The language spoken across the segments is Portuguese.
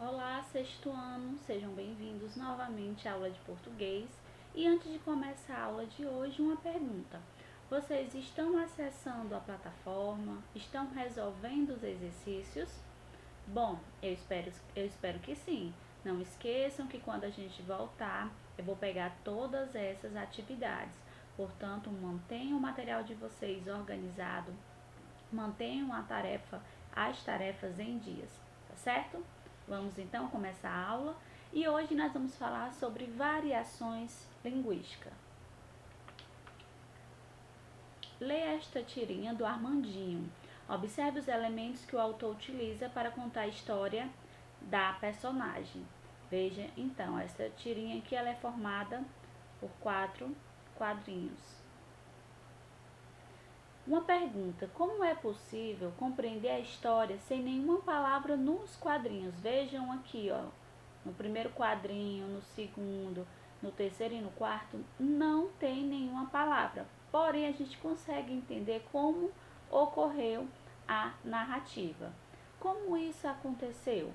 Olá, sexto ano, sejam bem-vindos novamente à aula de português. E antes de começar a aula de hoje, uma pergunta. Vocês estão acessando a plataforma? Estão resolvendo os exercícios? Bom, eu espero que sim. Não esqueçam que quando a gente voltar, eu vou pegar todas essas atividades. Portanto, mantenham o material de vocês organizado, mantenham as tarefas em dias, tá certo? Vamos então começar a aula e hoje nós vamos falar sobre variações linguísticas. Leia esta tirinha do Armandinho. Observe os elementos que o autor utiliza para contar a história da personagem. Veja então, essa tirinha aqui ela é formada por 4 quadrinhos. Uma pergunta: como é possível compreender a história sem nenhuma palavra nos quadrinhos? Vejam aqui, ó, no primeiro quadrinho, no segundo, no terceiro e no quarto, não tem nenhuma palavra. Porém, a gente consegue entender como ocorreu a narrativa. Como isso aconteceu?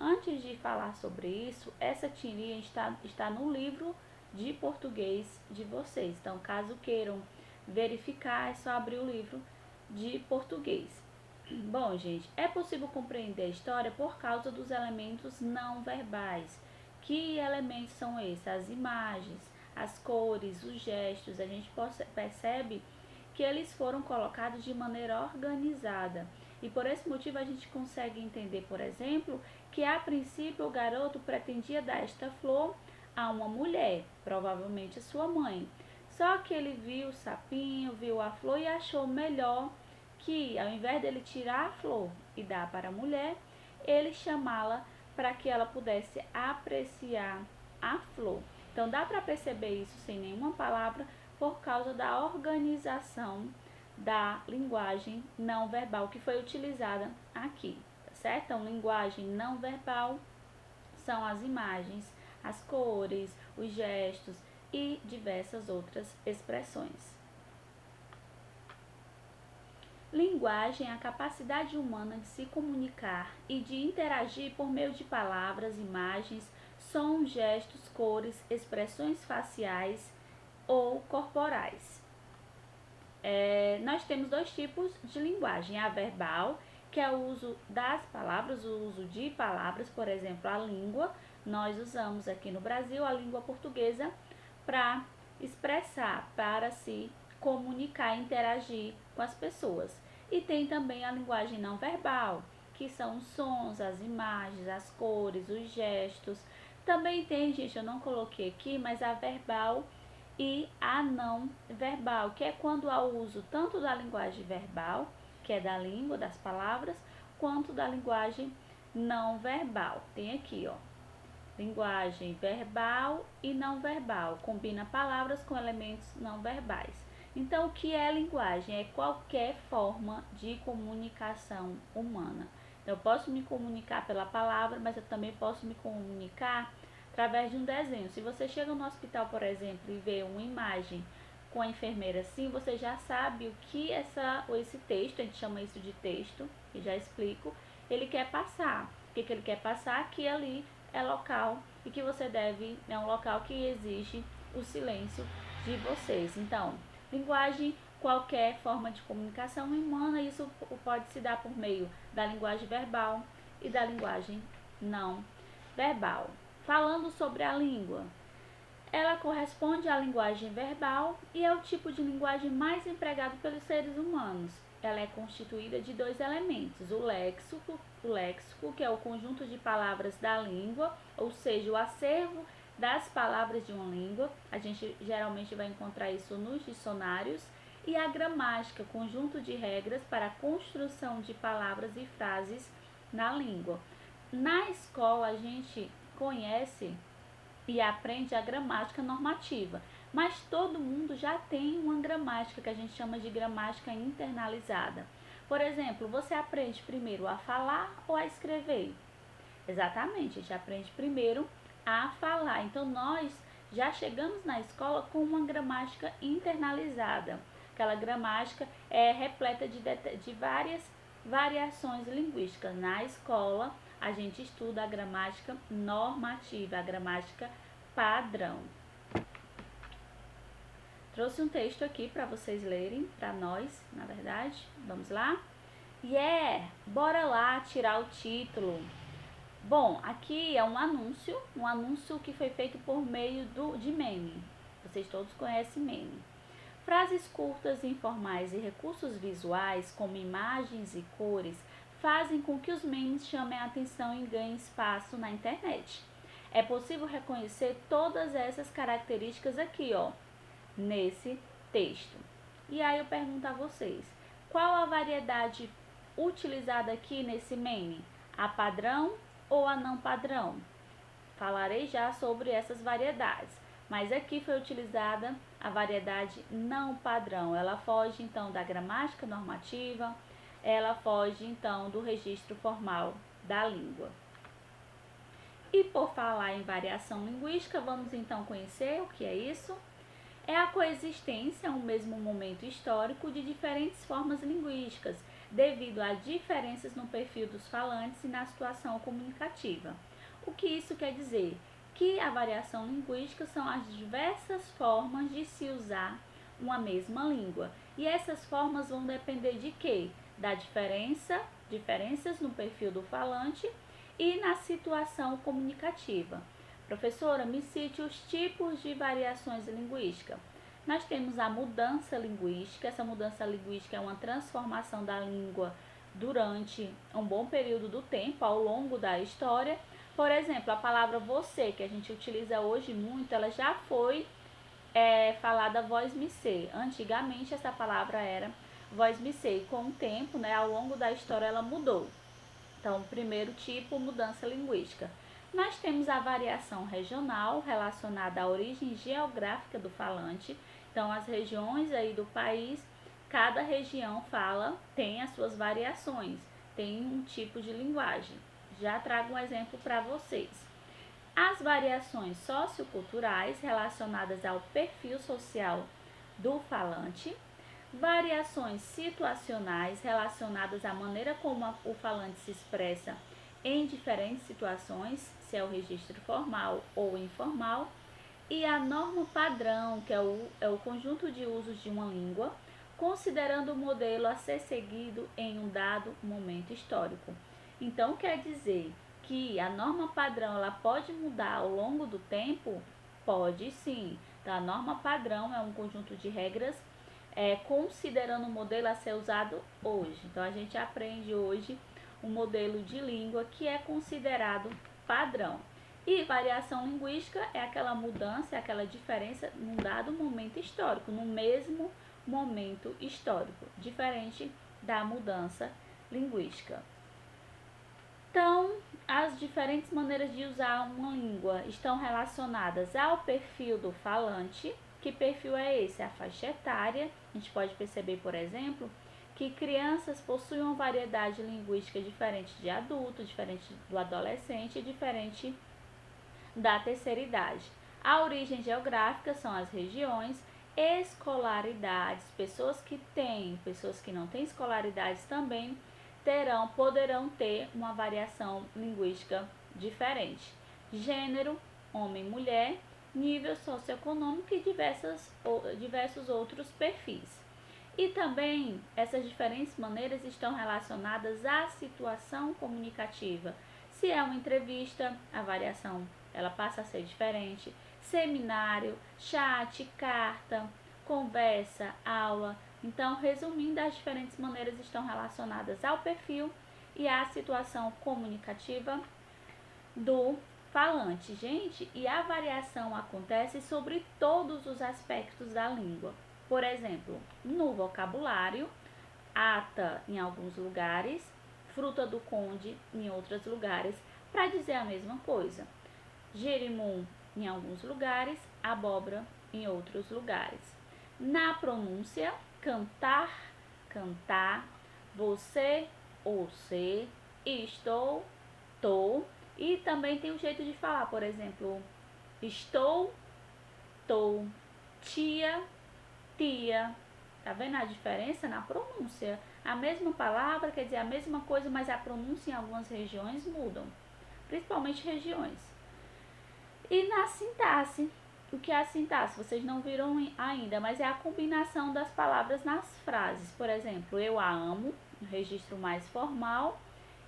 Antes de falar sobre isso, essa tirinha está no livro de português de vocês. Então, caso queiram verificar, é só abrir o livro de português. Bom, gente, é possível compreender a história por causa dos elementos não verbais. Que elementos são esses? As imagens, as cores, os gestos. A gente percebe que eles foram colocados de maneira organizada. E por esse motivo a gente consegue entender, por exemplo, que a princípio o garoto pretendia dar esta flor a uma mulher, provavelmente a sua mãe. Só que ele viu o sapinho, viu a flor e achou melhor que, ao invés dele tirar a flor e dar para a mulher, ele chamá-la para que ela pudesse apreciar a flor. Então dá para perceber isso sem nenhuma palavra por causa da organização da linguagem não verbal que foi utilizada aqui, tá certo? Então, linguagem não verbal são as imagens, as cores, os gestos e diversas outras expressões. Linguagem é a capacidade humana de se comunicar e de interagir por meio de palavras, imagens, sons, gestos, cores, expressões faciais ou corporais. Nós temos dois tipos de linguagem: a verbal, que é o uso das palavras, o uso de palavras, por exemplo, a língua. Nós usamos aqui no Brasil a língua portuguesa para expressar, para se comunicar, interagir com as pessoas. E tem também a linguagem não verbal, que são os sons, as imagens, as cores, os gestos. Também tem, gente, eu não coloquei aqui, mas a verbal e a não verbal, que é quando há o uso tanto da linguagem verbal, que é da língua, das palavras, quanto da linguagem não verbal. Tem aqui, ó, linguagem verbal e não verbal, combina palavras com elementos não verbais. Então, o que é linguagem? É qualquer forma de comunicação humana. Então, eu posso me comunicar pela palavra, mas eu também posso me comunicar através de um desenho. Se você chega no hospital, por exemplo, e vê uma imagem com a enfermeira assim, você já sabe o que esse texto, a gente chama isso de texto, e já explico, ele quer passar. O que ele quer passar? Que ali é local e que você é um local que exige o silêncio de vocês. Então, linguagem, qualquer forma de comunicação humana, isso pode se dar por meio da linguagem verbal e da linguagem não verbal. Falando sobre a língua, ela corresponde à linguagem verbal e é o tipo de linguagem mais empregado pelos seres humanos. Ela é constituída de dois elementos: o léxico, que é o conjunto de palavras da língua, ou seja, o acervo das palavras de uma língua. A gente geralmente vai encontrar isso nos dicionários. E a gramática, conjunto de regras para a construção de palavras e frases na língua. Na escola, a gente conhece e aprende a gramática normativa, mas todo mundo já tem uma gramática que a gente chama de gramática internalizada. Por exemplo, você aprende primeiro a falar ou a escrever? Exatamente, a gente aprende primeiro a falar. Então, nós já chegamos na escola com uma gramática internalizada. Aquela gramática é repleta de várias variações linguísticas. Na escola, a gente estuda a gramática normativa, a gramática padrão. Trouxe um texto aqui para vocês lerem, para nós, na verdade. Vamos lá? Bora lá tirar o título. Bom, aqui é um anúncio que foi feito por meio de meme. Vocês todos conhecem meme. Frases curtas, informais e recursos visuais, como imagens e cores, fazem com que os memes chamem a atenção e ganhem espaço na internet. É possível reconhecer todas essas características aqui, ó, nesse texto. E aí eu pergunto a vocês, qual a variedade utilizada aqui nesse meme? A padrão ou a não padrão? Falarei já sobre essas variedades, mas aqui foi utilizada a variedade não padrão. Ela foge então da gramática normativa, ela foge então do registro formal da língua. E por falar em variação linguística, vamos então conhecer o que é isso? É a coexistência, um mesmo momento histórico, de diferentes formas linguísticas, devido a diferenças no perfil dos falantes e na situação comunicativa. O que isso quer dizer? Que a variação linguística são as diversas formas de se usar uma mesma língua. E essas formas vão depender de quê? Da diferenças no perfil do falante e na situação comunicativa. Professora, me cite os tipos de variações linguísticas. Nós temos a mudança linguística. Essa mudança linguística é uma transformação da língua durante um bom período do tempo, ao longo da história. Por exemplo, a palavra você, que a gente utiliza hoje muito, ela já foi falada voz-me ser. Antigamente, essa palavra era voz-me ser. E com o tempo, ao longo da história, ela mudou. Então, primeiro tipo, mudança linguística. Nós temos a variação regional relacionada à origem geográfica do falante. Então, as regiões aí do país, cada região tem as suas variações, tem um tipo de linguagem. Já trago um exemplo para vocês. As variações socioculturais relacionadas ao perfil social do falante. Variações situacionais relacionadas à maneira como o falante se expressa em diferentes situações, se é o registro formal ou informal, e a norma padrão, que é o conjunto de usos de uma língua, considerando o modelo a ser seguido em um dado momento histórico. Então, quer dizer que a norma padrão ela pode mudar ao longo do tempo? Pode sim. Então, a norma padrão é um conjunto de regras considerando o modelo a ser usado hoje. Então, a gente aprende hoje um modelo de língua que é considerado padrão. E variação linguística é aquela mudança, é aquela diferença num dado momento histórico, no mesmo momento histórico, diferente da mudança linguística. Então, as diferentes maneiras de usar uma língua estão relacionadas ao perfil do falante. Que perfil é esse? A faixa etária. A gente pode perceber, por exemplo, que crianças possuem uma variedade linguística diferente de adulto, diferente do adolescente e diferente da terceira idade. A origem geográfica são as regiões, escolaridades, pessoas que não têm escolaridades também poderão ter uma variação linguística diferente. Gênero, homem e mulher, nível socioeconômico e diversos outros perfis. E também essas diferentes maneiras estão relacionadas à situação comunicativa. Se é uma entrevista, a variação ela passa a ser diferente. Seminário, chat, carta, conversa, aula. Então, resumindo, as diferentes maneiras estão relacionadas ao perfil e à situação comunicativa do falante. Gente, e a variação acontece sobre todos os aspectos da língua. Por exemplo, no vocabulário, ata em alguns lugares, fruta do conde em outros lugares, para dizer a mesma coisa. Jerimum em alguns lugares, abóbora em outros lugares. Na pronúncia, cantar, cantar, você, você, estou, tô. E também tem o jeito de falar, por exemplo, estou, tô, tia, tia. Tá vendo a diferença na pronúncia? A mesma palavra quer dizer a mesma coisa, mas a pronúncia em algumas regiões mudam, principalmente regiões. E na sintaxe, o que é a sintaxe? Vocês não viram ainda, mas é a combinação das palavras nas frases. Por exemplo, eu a amo, um registro mais formal,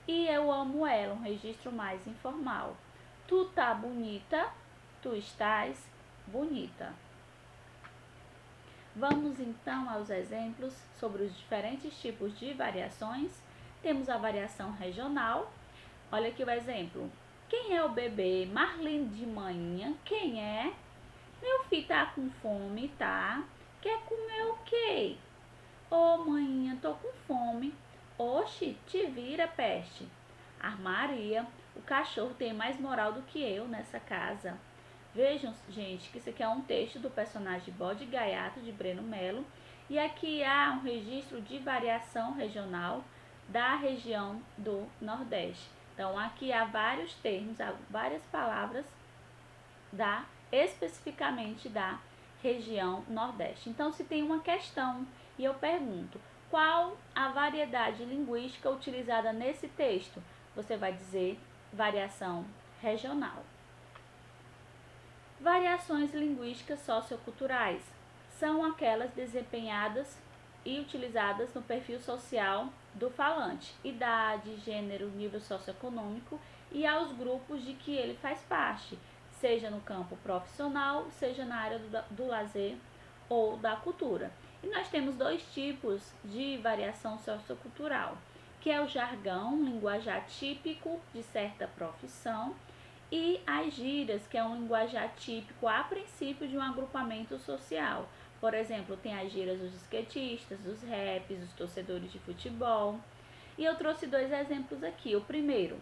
e eu amo ela, um registro mais informal. Tu tá bonita, tu estás bonita. Vamos então aos exemplos sobre os diferentes tipos de variações. Temos a variação regional. Olha aqui o exemplo. Quem é o bebê? Marlene de manhã. Quem é? Meu filho tá com fome, tá? Quer comer o quê? Ô, manhã, tô com fome. Oxe, te vira, peste. Maria, o cachorro tem mais moral do que eu nessa casa. Vejam, gente, que isso aqui é um texto do personagem Bode Gaiato, de Breno Melo. E aqui há um registro de variação regional da região do Nordeste. Então, aqui há vários termos, há várias palavras especificamente da região Nordeste. Então, se tem uma questão e eu pergunto, qual a variedade linguística utilizada nesse texto? Você vai dizer variação regional. Variações linguísticas socioculturais são aquelas desempenhadas e utilizadas no perfil social do falante, idade, gênero, nível socioeconômico e aos grupos de que ele faz parte, seja no campo profissional, seja na área do lazer ou da cultura. E nós temos dois tipos de variação sociocultural, que é o jargão, linguajar típico de certa profissão, e as gírias, que é um linguajar típico a princípio de um agrupamento social. Por exemplo, tem as gírias dos skatistas, dos raps, dos torcedores de futebol. E eu trouxe dois exemplos aqui. O primeiro,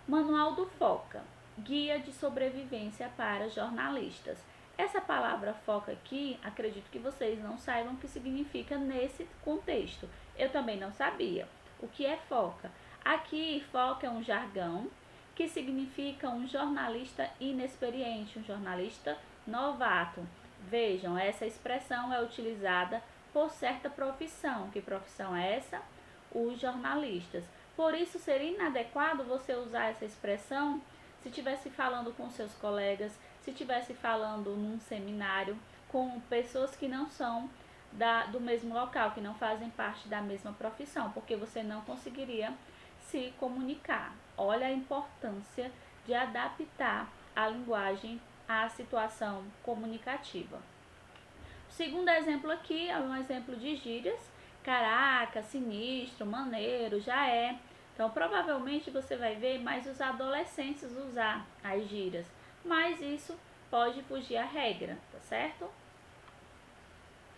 Manual do Foca, guia de sobrevivência para jornalistas. Essa palavra foca aqui, acredito que vocês não saibam o que significa nesse contexto. Eu também não sabia. O que é foca? Aqui, foca é um jargão que significa um jornalista inexperiente, um jornalista novato. Vejam, essa expressão é utilizada por certa profissão. Que profissão é essa? Os jornalistas. Por isso, seria inadequado você usar essa expressão se estivesse falando com seus colegas, se estivesse falando num seminário com pessoas que não são do mesmo local, que não fazem parte da mesma profissão, porque você não conseguiria se comunicar. Olha a importância de adaptar a linguagem à situação comunicativa. O segundo exemplo aqui é um exemplo de gírias. Caraca, sinistro, maneiro, já é. Então, provavelmente você vai ver mais os adolescentes usar as gírias, mas isso pode fugir à regra, tá certo?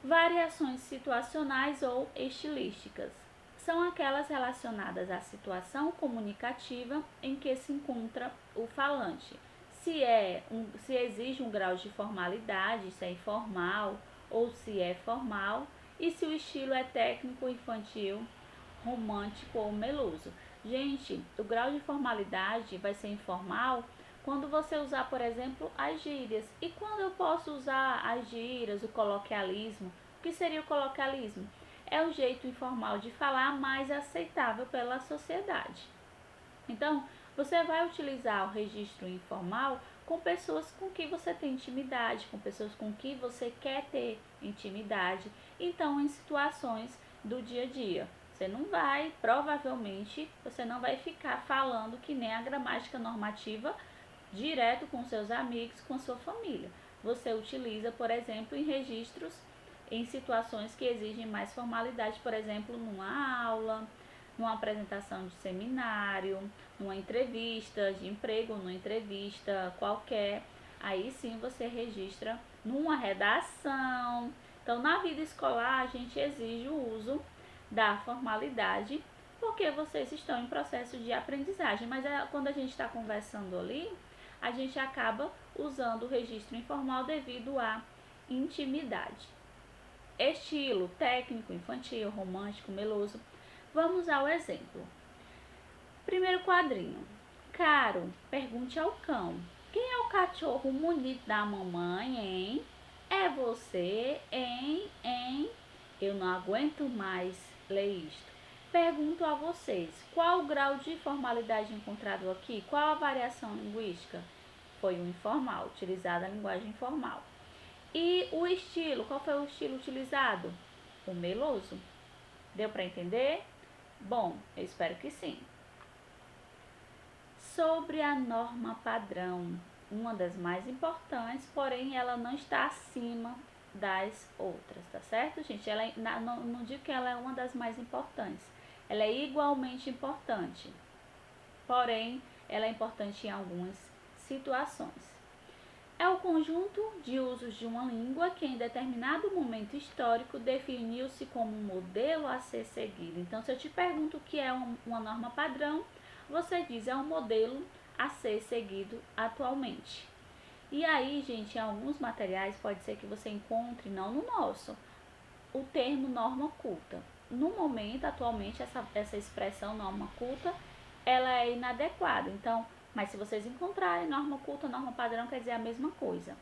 Variações situacionais ou estilísticas são aquelas relacionadas à situação comunicativa em que se encontra o falante. Se exige um grau de formalidade, se é informal ou se é formal, e se o estilo é técnico, infantil, romântico ou meloso. Gente, o grau de formalidade vai ser informal quando você usar, por exemplo, as gírias. E quando eu posso usar as gírias, o coloquialismo? O que seria o coloquialismo? É um jeito informal de falar mais aceitável pela sociedade. Então, você vai utilizar o registro informal com pessoas com que você tem intimidade, com pessoas com que você quer ter intimidade. Então, em situações do dia a dia. Você não vai, provavelmente, você não vai ficar falando que nem a gramática normativa direto com seus amigos, com sua família. Você utiliza, por exemplo, em registros, em situações que exigem mais formalidade, por exemplo, numa aula, numa apresentação de seminário, numa entrevista de emprego, numa entrevista qualquer. Aí sim você registra numa redação. Então, na vida escolar, a gente exige o uso da formalidade, porque vocês estão em processo de aprendizagem, mas quando a gente está conversando ali, a gente acaba usando o registro informal devido à intimidade. Estilo técnico, infantil, romântico, meloso. Vamos ao exemplo. Primeiro quadrinho. Caro, pergunte ao cão. Quem é o cachorro bonito da mamãe, hein? É você, hein? Eu não aguento mais ler isto. Pergunto a vocês, qual o grau de formalidade encontrado aqui? Qual a variação linguística? Foi o informal, utilizada a linguagem informal. E o estilo, qual foi o estilo utilizado? O meloso. Deu para entender? Bom, eu espero que sim. Sobre a norma padrão, uma das mais importantes, porém ela não está acima das outras, tá certo, gente? Ela não digo que ela é uma das mais importantes, ela é igualmente importante, porém ela é importante em algumas situações. É o conjunto de usos de uma língua que em determinado momento histórico definiu-se como um modelo a ser seguido. Então, se eu te pergunto o que é uma norma padrão, você diz é um modelo a ser seguido atualmente. E aí, gente, em alguns materiais pode ser que você encontre, não no nosso, o termo norma culta. No momento, atualmente, essa expressão norma culta, ela é inadequada. Então, mas se vocês encontrarem norma culta, norma padrão, quer dizer a mesma coisa.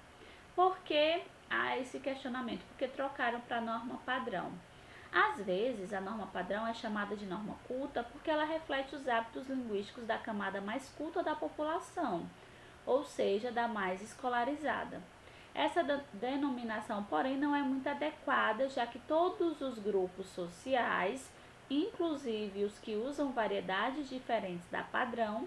Por que há esse questionamento? Porque trocaram para norma padrão. Às vezes, a norma padrão é chamada de norma culta porque ela reflete os hábitos linguísticos da camada mais culta da população, ou seja, da mais escolarizada. Essa denominação, porém, não é muito adequada, já que todos os grupos sociais, inclusive os que usam variedades diferentes da padrão,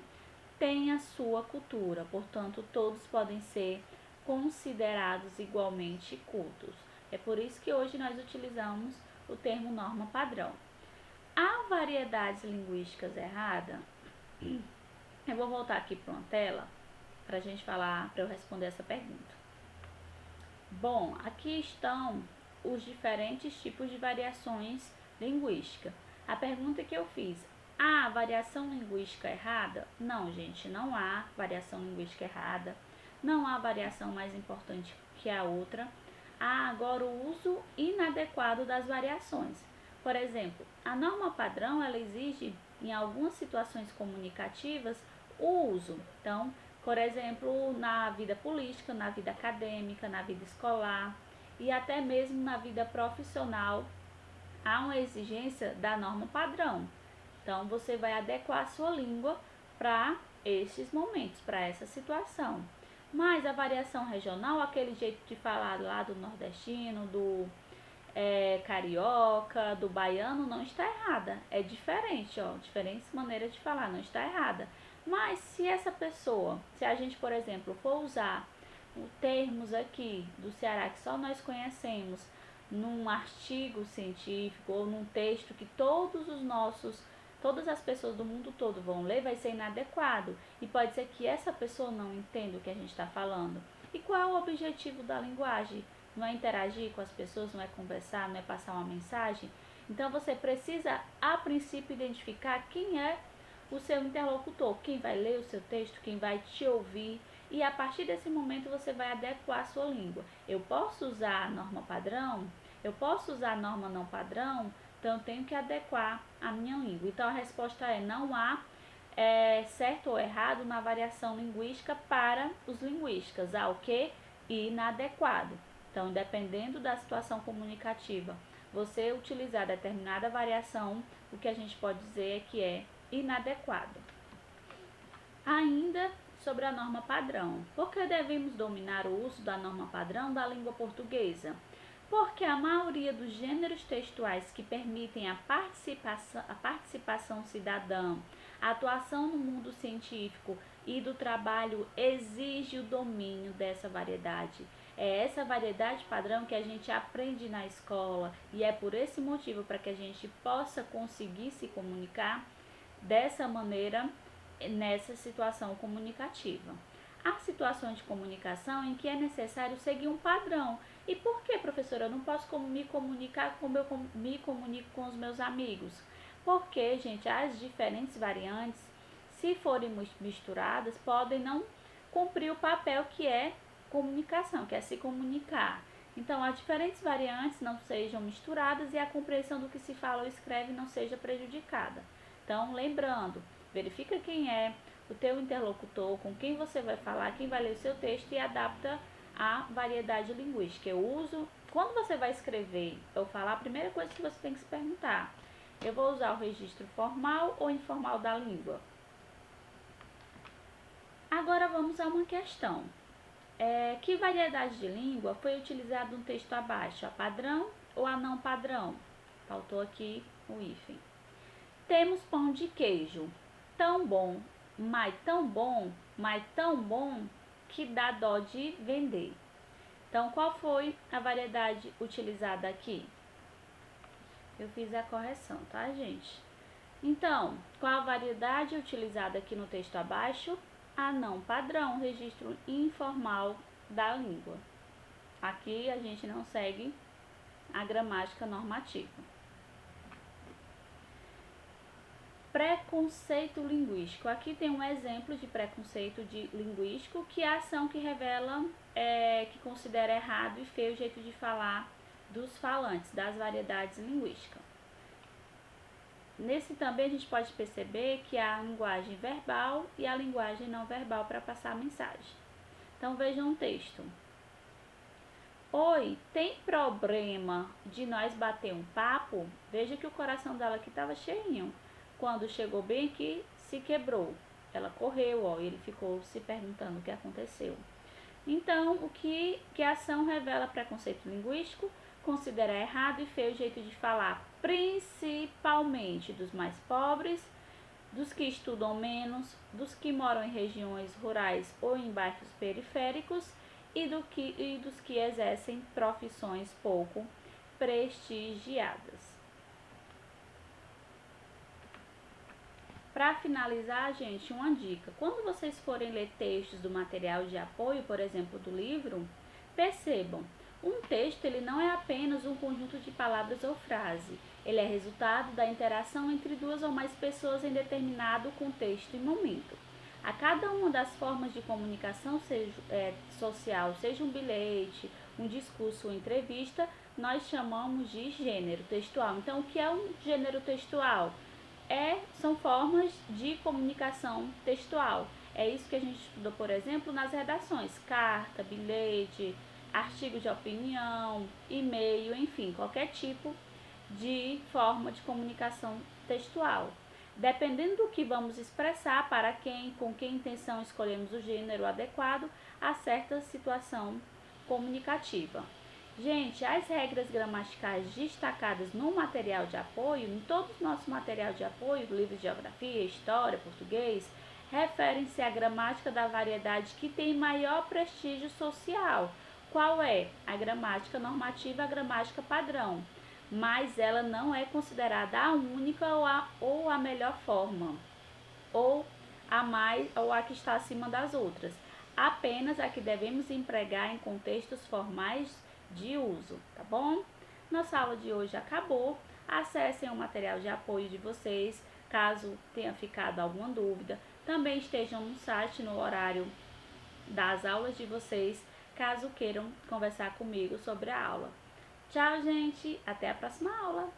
têm a sua cultura, portanto, todos podem ser considerados igualmente cultos. É por isso que hoje nós utilizamos o termo norma padrão. Há variedades linguísticas erradas? Eu vou voltar aqui para uma tela para a gente falar, para eu responder essa pergunta. Bom, aqui estão os diferentes tipos de variações linguísticas. A pergunta que eu fiz, há variação linguística errada? Não, gente, não há variação linguística errada. Não há variação mais importante que a outra. Há agora o uso inadequado das variações. Por exemplo, a norma padrão, ela exige, em algumas situações comunicativas, o uso. Então, por exemplo, na vida política, na vida acadêmica, na vida escolar e até mesmo na vida profissional, há uma exigência da norma padrão. Então, você vai adequar a sua língua para esses momentos, para essa situação. Mas a variação regional, aquele jeito de falar lá do nordestino, do carioca, do baiano, não está errada. É diferente, ó, diferentes maneiras de falar, não está errada. Mas se essa pessoa, se a gente, por exemplo, for usar termos aqui do Ceará que só nós conhecemos num artigo científico ou num texto que todas as pessoas do mundo todo vão ler, vai ser inadequado. E pode ser que essa pessoa não entenda o que a gente está falando. E qual é o objetivo da linguagem? Não é interagir com as pessoas, não é conversar, não é passar uma mensagem? Então você precisa, a princípio, identificar quem é o seu interlocutor, quem vai ler o seu texto, quem vai te ouvir, e a partir desse momento você vai adequar a sua língua. Eu posso usar a norma padrão? Eu posso usar a norma não padrão? Então eu tenho que adequar a minha língua. Então a resposta é: não há certo ou errado na variação linguística para os linguistas. Há o que? Inadequado. Então, dependendo da situação comunicativa, você utilizar determinada variação, o que a gente pode dizer é que é inadequado. Ainda sobre a norma padrão. Por que devemos dominar o uso da norma padrão da língua portuguesa? Porque a maioria dos gêneros textuais que permitem a participação cidadã, a atuação no mundo científico e do trabalho exige o domínio dessa variedade. É essa variedade padrão que a gente aprende na escola e é por esse motivo para que a gente possa conseguir se comunicar dessa maneira nessa situação comunicativa. Há situações de comunicação em que é necessário seguir um padrão. E por que, professora, eu não posso me comunicar como eu me comunico com os meus amigos? Porque, gente, as diferentes variantes, se forem misturadas, podem não cumprir o papel que é comunicação, que é se comunicar. Então, as diferentes variantes não sejam misturadas e a compreensão do que se fala ou escreve não seja prejudicada. Então, lembrando, verifica quem é o teu interlocutor, com quem você vai falar, quem vai ler o seu texto e adapta a variedade linguística. Eu uso, quando você vai escrever ou falar, a primeira coisa que você tem que se perguntar, Eu vou usar o registro formal ou informal da língua? Agora vamos a uma questão. Que variedade de língua foi utilizada no texto abaixo? A padrão ou a não padrão? Faltou aqui o hífen. Temos pão de queijo, tão bom, mas tão bom que dá dó de vender. Então, qual foi a variedade utilizada aqui? Eu fiz a correção, tá, gente? Então, qual a variedade utilizada aqui no texto abaixo? A não padrão, registro informal da língua. Aqui a gente não segue a gramática normativa. Preconceito linguístico. Aqui tem um exemplo de preconceito linguístico, que é a ação que revela, que considera errado e feio o jeito de falar dos falantes, das variedades linguísticas. Nesse também a gente pode perceber que há a linguagem verbal e a linguagem não verbal para passar a mensagem. Então vejam um texto. Oi, tem problema de nós bater um papo? Veja que o coração dela aqui estava cheinho. Quando chegou bem aqui, se quebrou. Ela correu, ó, e ele ficou se perguntando o que aconteceu. Então, o que a ação revela preconceito linguístico? Considerar errado e feio o jeito de falar, principalmente dos mais pobres, dos que estudam menos, dos que moram em regiões rurais ou em bairros periféricos e dos que exercem profissões pouco prestigiadas. Para finalizar, gente, uma dica. Quando vocês forem ler textos do material de apoio, por exemplo, do livro, percebam, um texto ele não é apenas um conjunto de palavras ou frase. Ele é resultado da interação entre duas ou mais pessoas em determinado contexto e momento. A cada uma das formas de comunicação social, seja um bilhete, um discurso ou entrevista, nós chamamos de gênero textual. Então, o que é um gênero textual? São formas de comunicação textual. É isso que a gente estuda, por exemplo, nas redações: carta, bilhete, artigo de opinião, e-mail, enfim, qualquer tipo de forma de comunicação textual. Dependendo do que vamos expressar, para quem, com que intenção escolhemos o gênero adequado a certa situação comunicativa. Gente, as regras gramaticais destacadas no material de apoio, em todo o nosso material de apoio, do livro de geografia, história, português, referem-se à gramática da variedade que tem maior prestígio social. Qual é? A gramática normativa, a gramática padrão. Mas ela não é considerada a única ou a melhor forma, ou a que está acima das outras. Apenas a que devemos empregar em contextos formais de uso, tá bom? Nossa aula de hoje acabou. Acessem o material de apoio de vocês, caso tenha ficado alguma dúvida. Também estejam no site no horário das aulas de vocês, caso queiram conversar comigo sobre a aula. Tchau, gente! Até a próxima aula!